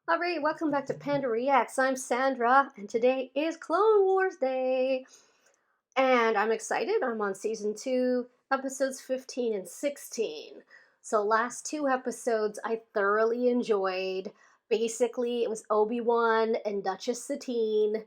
Alright, welcome back to Panda Reacts. I'm Sandra, and today is Clone Wars Day. And I'm excited. I'm on Season 2, Episodes 15 and 16. So last two episodes I thoroughly enjoyed. Basically, it was Obi-Wan and Duchess Satine,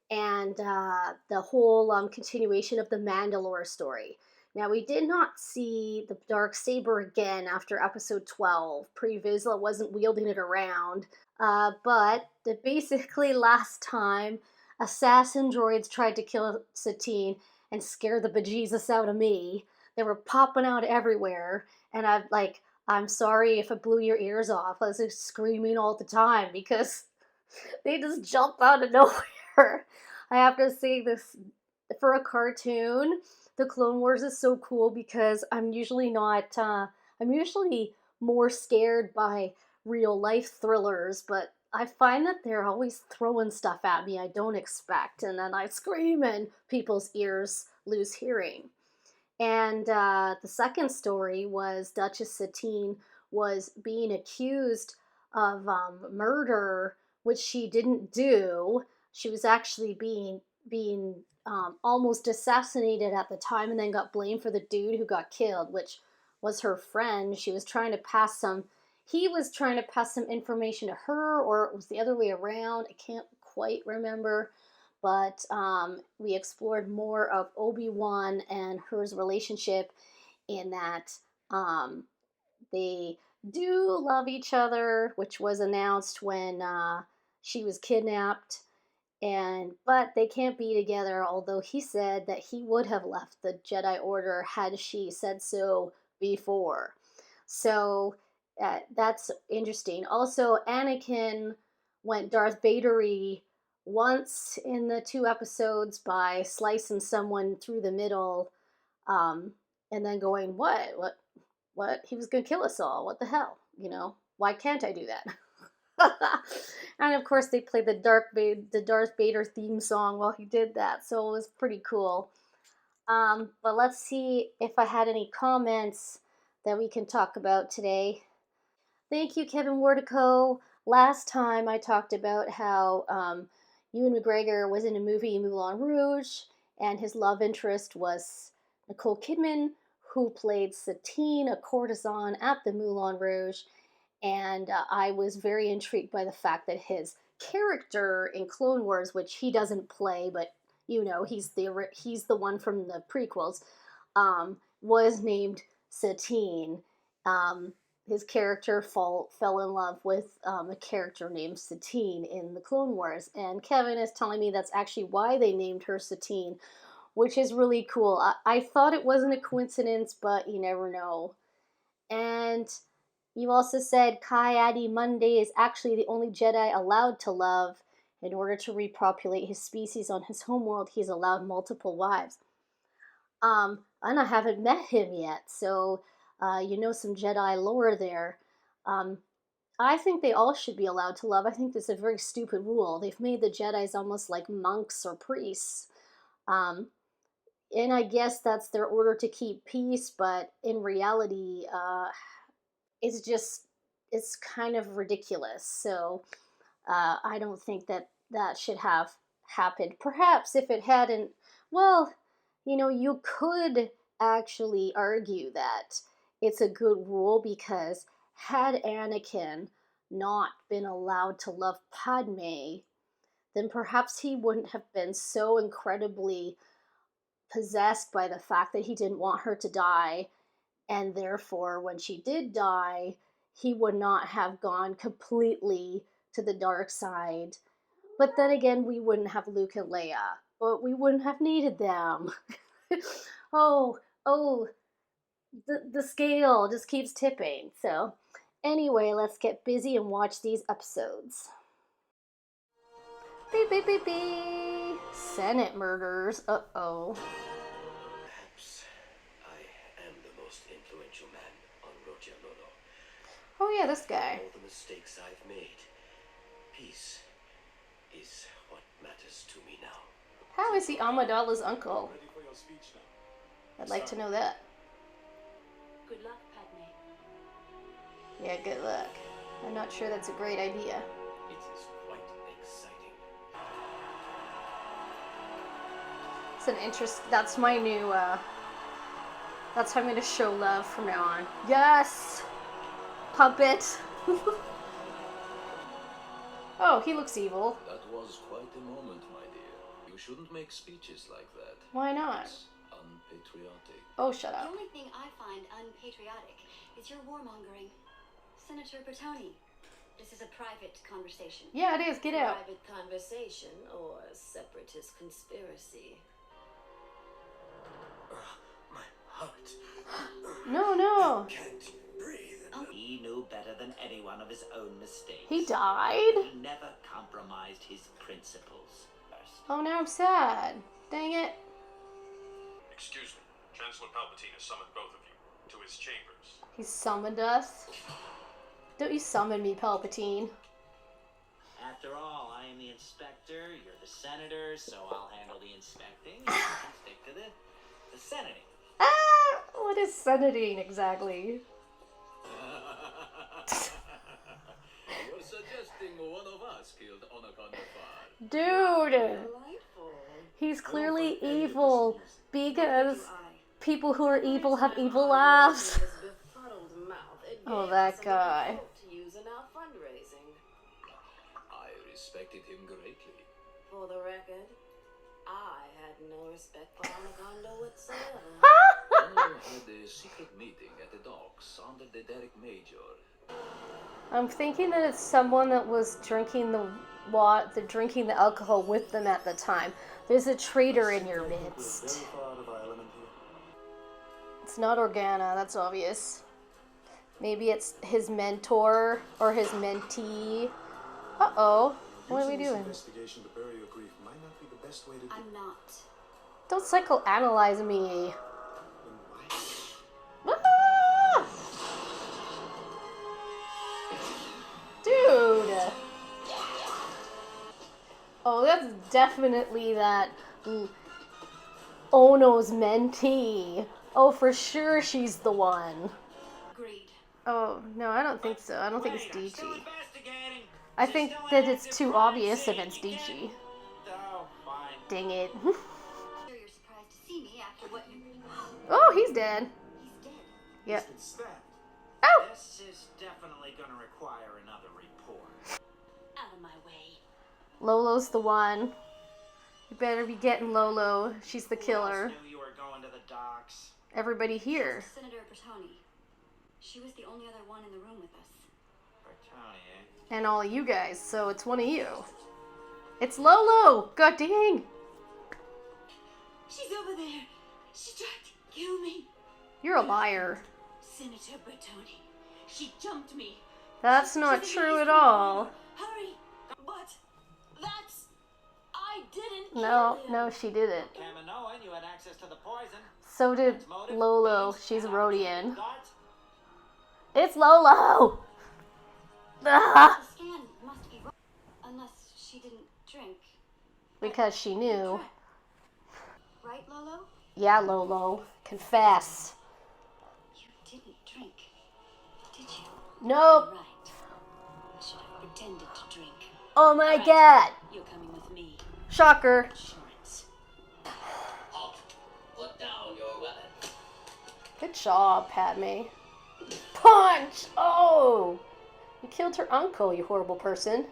and the whole continuation of the Mandalore story. Now, we did not see the dark saber again after episode 12. Pre Vizsla wasn't wielding it around. But basically, last time, assassin droids tried to kill Satine and scare the bejesus out of me. They were popping out everywhere, and I'm sorry if it blew your ears off. I was just screaming all the time because they just jump out of nowhere. I have to say this, for a cartoon, the Clone Wars is so cool because I'm usually more scared by real life thrillers, but I find that they're always throwing stuff at me I don't expect, and then I scream and people's ears lose hearing. And the second story was Duchess Satine was being accused of murder, which she didn't do. She was actually being almost assassinated at the time, and then got blamed for the dude who got killed, which was her friend. He was trying to pass some information to her, or it was the other way around. I can't quite remember. But we explored more of Obi-Wan and her relationship, in that they do love each other, which was announced when she was kidnapped. But they can't be together, although he said that he would have left the Jedi Order had she said so before. So that's interesting. Also, Anakin went Darth Vader-y once in the two episodes by slicing someone through the middle, and then going, what? He was going to kill us all. What the hell? Why can't I do that? And of course, they played the Darth Vader theme song while he did that, so it was pretty cool. But let's see if I had any comments that we can talk about today. Thank you, Kevin Wardico. Last time I talked about how Ewan McGregor was in a movie, Moulin Rouge, and his love interest was Nicole Kidman, who played Satine, a courtesan at the Moulin Rouge. And I was very intrigued by the fact that his character in Clone Wars, which he doesn't play, but he's the one from the prequels, was named Satine. His character fell in love with a character named Satine in the Clone Wars, and Kevin is telling me that's actually why they named her Satine, which is really cool. I thought it wasn't a coincidence, but you never know. And you also said Ki-Adi-Mundi is actually the only Jedi allowed to love. In order to repopulate his species on his homeworld, he's allowed multiple wives. And I haven't met him yet, so some Jedi lore there. I think they all should be allowed to love. I think this is a very stupid rule. They've made the Jedis almost like monks or priests. And I guess that's their order to keep peace, but in reality, it's kind of ridiculous. So I don't think that should have happened. Perhaps if it hadn't, well, you could actually argue that it's a good rule, because had Anakin not been allowed to love Padme, then perhaps he wouldn't have been so incredibly possessed by the fact that he didn't want her to die, and therefore when she did die, he would not have gone completely to the dark side. But then again, we wouldn't have Luke and Leia, but we wouldn't have needed them. oh, the scale just keeps tipping. So anyway, let's get busy and watch these episodes. Beep, beep, beep, beep. Senate murders. Uh-oh. Perhaps I am the most influential man on Roja Lolo. Oh yeah, this guy. All the mistakes I've made, peace is what matters to me now. How is he Amidala's uncle? Ready for your speech now. I'd like to know that. Good luck, Padme. Yeah, good luck. I'm not sure that's a great idea. It is quite exciting. It's an interest. That's my new. That's how I'm gonna show love from now on. Yes, puppet. Oh, he looks evil. That was quite a moment, my dear. You shouldn't make speeches like that. Why not? It's unpatriotic. Oh, shut The up. only thing I find unpatriotic is your warmongering. Senator Bertoni, this is a private conversation. Yeah, it is. Get out. Private conversation or separatist conspiracy? My heart. No, no. Can't breathe. He knew better than anyone of his own mistakes. He died? He never compromised his principles. Oh, now I'm sad. Dang it. Excuse me. Chancellor Palpatine has summoned both of you to his chambers. He summoned us. Don't you summon me, Palpatine. After all, I am the inspector, you're the senator, so I'll handle the inspecting, and you can stick to the senating. Ah! What is senating exactly? You're suggesting one of us killed Anakin the Far. Dude! Delightful. He's clearly Don't any of evil this music. because Do I? people who are evil have Every time evil I laughs. open his befuddled mouth, it Oh, gave that us guy. another hope to use in our fundraising. I respected him greatly. For the record, I had no respect for Anaconda whatsoever. Honor had a secret meeting at the docks under the Derek Major. I'm thinking that it's someone that was drinking the drinking the alcohol with them at the time. There's a traitor in your midst. It's not Organa, that's obvious. Maybe it's his mentor or his mentee. Uh-oh. What are we doing? Investigation to bury your grief might not be the best way to do I'm not. Don't psychoanalyze me. Ah! Dude! Oh, that's definitely that Ono's mentee. Oh, for sure she's the one. Agreed. Oh, no, I don't think so. I don't think it's Wait, I'm still DG. investigating. I She's think still that an it's active too crime obvious if scene. it's You DG. can't- Oh, fine. Dang it. Sure you're surprised to see me after what you... Oh, he's dead. He's dead. Yep. He's been stabbed. Oh! This is definitely gonna require another report. Out of my way. Lolo's the one. You better be getting Lolo. She's the killer. Who else knew you were going to the docks? Everybody here. Senator Bertoni. She was the only other one in the room with us. Bertoni, eh? And all of you guys, so it's one of you. It's Lolo! God dang! She's over there. She tried to kill me. You're a liar. Senator Bertoni. She jumped me. That's not She's true at against me. all. Hurry. But that's... I didn't No, kill him. no, she didn't. Kaminoan, you had access to the poison. So did Its motive, Lolo. means, She's and Rhodian. darts. It's Lolo! Ah! The scan must be wrong. Unless she didn't drink. Because she knew. Correct. Right, Lolo? Yeah, Lolo. Confess. You didn't drink, did you? Nope. Right. I should have pretended to drink. Oh my Alright. god. You're coming with me. Shocker. Insurance. Halt. Put down your weapon. Good job, Padme. Punch! Oh! You killed her uncle, you horrible person.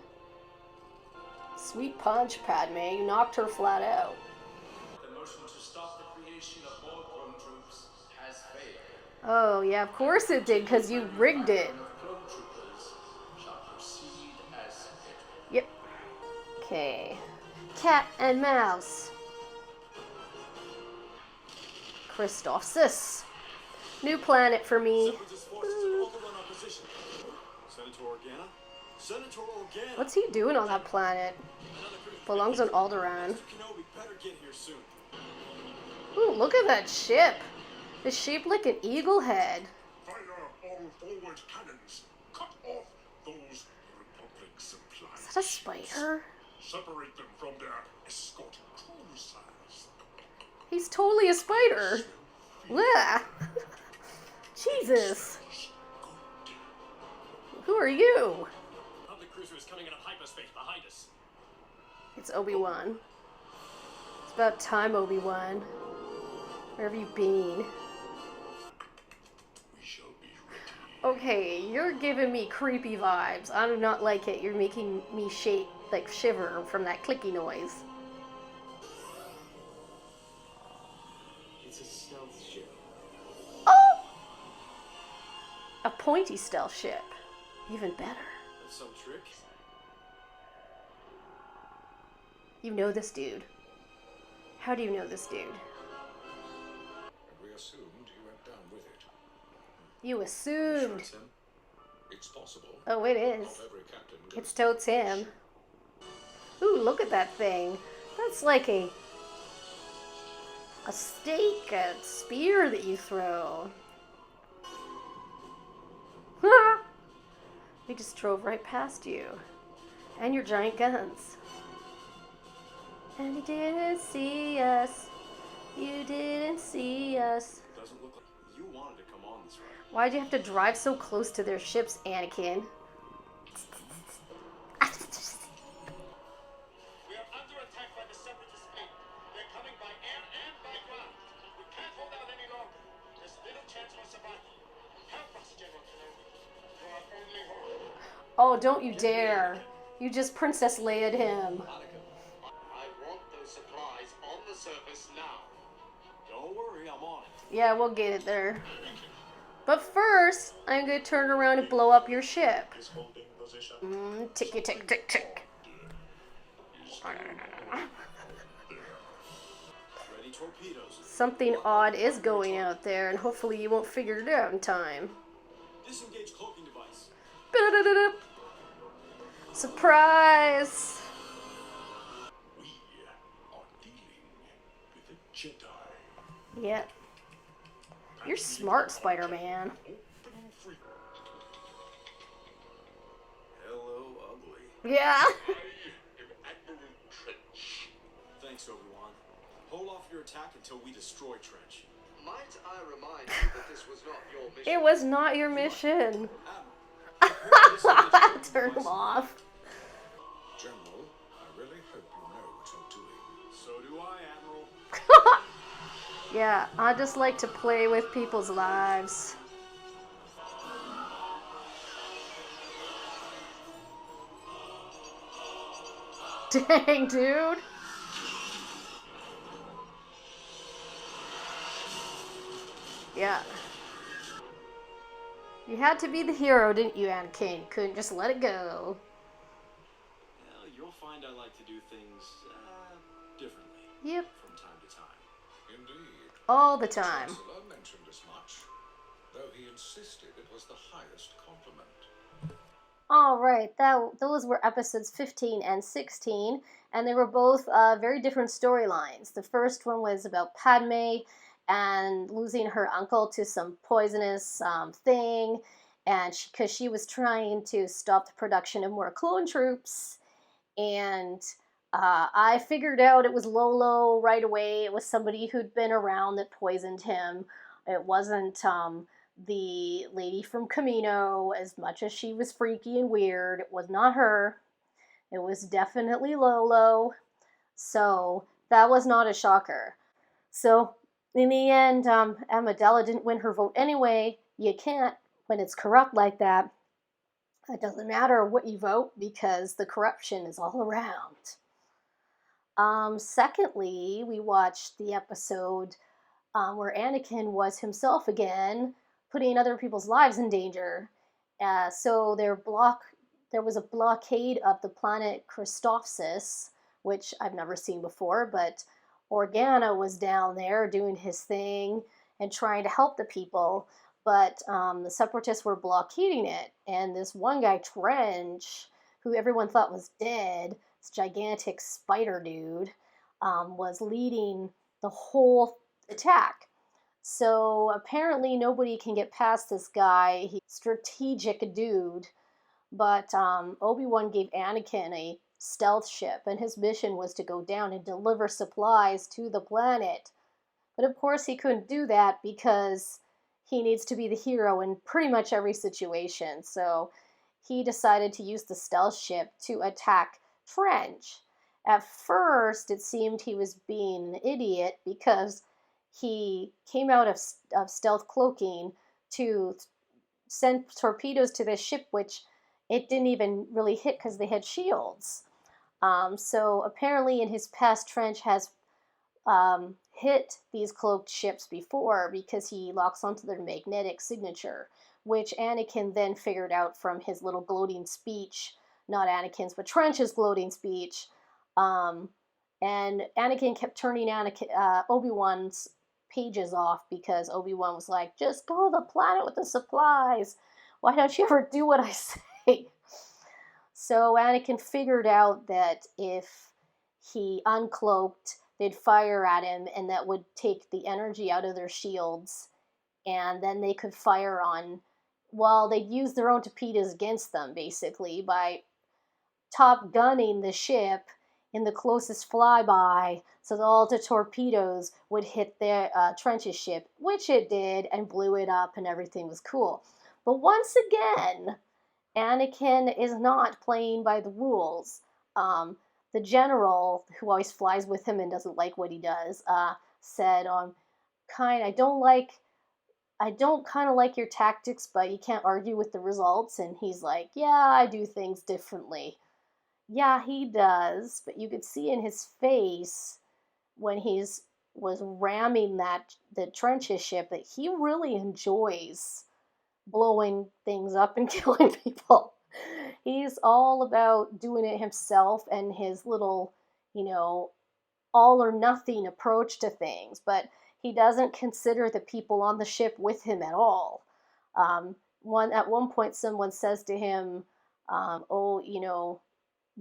Sweet punch, Padme. You knocked her flat out. The motion to stop the creation of more clone troops has failed. Oh, yeah, of course it did, because you rigged it. Clone troopers shall proceed as scheduled. Yep. Okay. Cat and mouse. Christophsis. New planet for me. Separatist forces have overrun our position. Senator Organa? Senator Organa! What's he doing on that planet? Another group. Belongs on Alderaan. Mr. Kenobi better get here soon. Ooh, look at that ship. It's shaped like an eagle head. Fire all forward cannons. Cut off those Republic supplies. Is that a spider? Separate them from their escort cruisers. He's totally a spider. Blah. Jesus. Who are you? Public cruiser is coming out of hyperspace behind us. It's Obi-Wan. It's about time, Obi-Wan. Where have you been? We shall be ready. Okay, you're giving me creepy vibes. I do not like it. You're making me shake, like shiver from that clicky noise. It's a stealth ship. Oh! A pointy stealth ship. Even better. That's some trick. You know this dude. How do you know this dude? And we assumed you went down with it. You Sure assumed. it's him? It's possible. Oh, it is. Not every captain goes It's totes him. Ooh, look at that thing. That's like a stake, a spear that you throw. We just drove right past you. And your giant guns. And you didn't see us. You didn't see us. Doesn't look like you wanted to come on this ride. Why'd you have to drive so close to their ships, Anakin? We are under attack by the Separatist fleet. They're coming by air and by ground. We can't hold out any longer. There's little chance for survival. Help us, General Kenobi. You are only hope. Oh, don't you dare. You just Princess Leia'd him. Anakin, I want those supplies on the surface now. Don't worry, I'm on it. Yeah, we'll get it there. But first, I'm going to turn around and blow up your ship. Is holding position. Ticky tick tick tick. Ready torpedoes. Something odd is going out there, and hopefully you won't figure it out in time. Disengage cloaking device. Ba-da-da-da-da. Surprise! We are dealing with a Jedi. Yeah. You're smart, Spider-Man. Open free. Hello, ugly. Yeah. I am Admiral Trench. Thanks, Obi-Wan. Hold off your attack until we destroy Trench. Might I remind you that this was not your mission? It was not your mission. Disengage Turn cloaking him off. General, I really hope you know what you're doing. So do I, Admiral. Yeah, I just like to play with people's lives. Dang, dude. Yeah. You had to be the hero, didn't you, Anakin? You couldn't just let it go. Well, you'll find I like to do things differently Yep, from time to time. Indeed. all the time. Chancellor mentioned as much, though he insisted it was the highest compliment. All right, those were episodes 15 and 16, and they were both very different storylines. The first one was about Padme and losing her uncle to some poisonous thing, and because she was trying to stop the production of more clone troops, and I figured out it was Lolo right away. It was somebody who'd been around that poisoned him. It wasn't the lady from Camino, as much as she was freaky and weird. It was not her. It was definitely Lolo. So that was not a shocker. So in the end, Amidala didn't win her vote anyway. You can't, when it's corrupt like that, it doesn't matter what you vote because the corruption is all around. Secondly, we watched the episode where Anakin was himself again, putting other people's lives in danger. So there was a blockade of the planet Christophsis, which I've never seen before, but Organa was down there doing his thing and trying to help the people, but the Separatists were blockading it, and this one guy, Trench, who everyone thought was dead, this gigantic spider dude, was leading the whole attack. So apparently nobody can get past this guy. He's a strategic dude. But Obi-Wan gave Anakin a stealth ship, and his mission was to go down and deliver supplies to the planet. But of course he couldn't do that because he needs to be the hero in pretty much every situation. So he decided to use the stealth ship to attack Trench. At first, it seemed he was being an idiot because he came out of stealth cloaking to send torpedoes to this ship, which it didn't even really hit because they had shields. So apparently, in his past, Trench has hit these cloaked ships before because he locks onto their magnetic signature, which Anakin then figured out from his little gloating speech. Not Anakin's, but Trench's gloating speech. Um, and Anakin kept turning Obi-Wan's pages off because Obi-Wan was like, just go to the planet with the supplies. Why don't you ever do what I say? So Anakin figured out that if he uncloaked, they'd fire at him, and that would take the energy out of their shields, and then they could fire on, well, they'd use their own torpedoes against them, basically, by top gunning the ship in the closest flyby, so that all the torpedoes would hit their Trench's ship, which it did, and blew it up, and everything was cool. But once again, Anakin is not playing by the rules. The general, who always flies with him and doesn't like what he does, said, I don't kind of like your tactics, but you can't argue with the results. And he's like, yeah, I do things differently. Yeah, he does, but you could see in his face when was ramming the Trench's ship that he really enjoys blowing things up and killing people. He's all about doing it himself and his little, all or nothing approach to things, but he doesn't consider the people on the ship with him at all. At one point, someone says to him,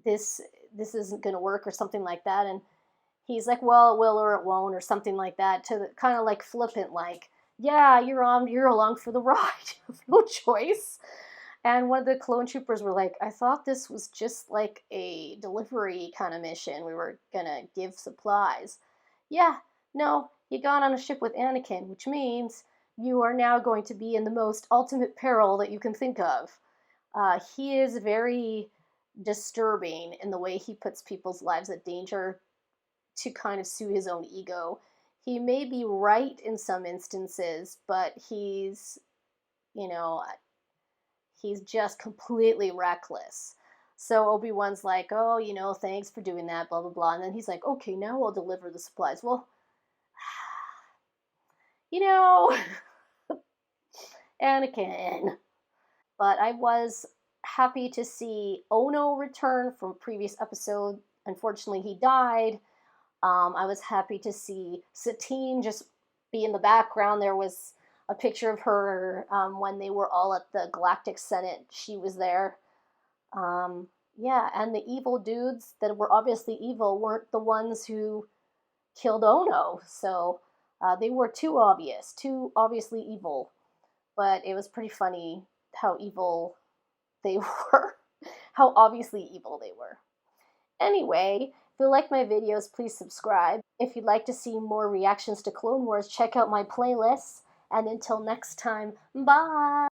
this isn't going to work or something like that, and he's like, well, it will or it won't or something like that, to kind of like flippant, like, yeah, you're along for the ride. You have no choice. And one of the clone troopers were like, I thought this was just like a delivery kind of mission. We were gonna give supplies. Yeah, no, you got on a ship with Anakin, which means you are now going to be in the most ultimate peril that you can think of. He is very disturbing in the way he puts people's lives at danger to kind of suit his own ego. He may be right in some instances, but he's just completely reckless. So Obi-Wan's like, oh, thanks for doing that, blah, blah, blah. And then he's like, okay, now I'll deliver the supplies. Well, Anakin. But I was happy to see Ono return from a previous episode. Unfortunately, he died. I was happy to see Satine just be in the background. There was a picture of her when they were all at the Galactic Senate. She was there. Yeah, and the evil dudes that were obviously evil weren't the ones who killed Ono. So they were too obviously evil. But it was pretty funny how evil they were, how obviously evil they were. Anyway, if you like my videos, please subscribe. If you'd like to see more reactions to Clone Wars, check out my playlists. And until next time, bye!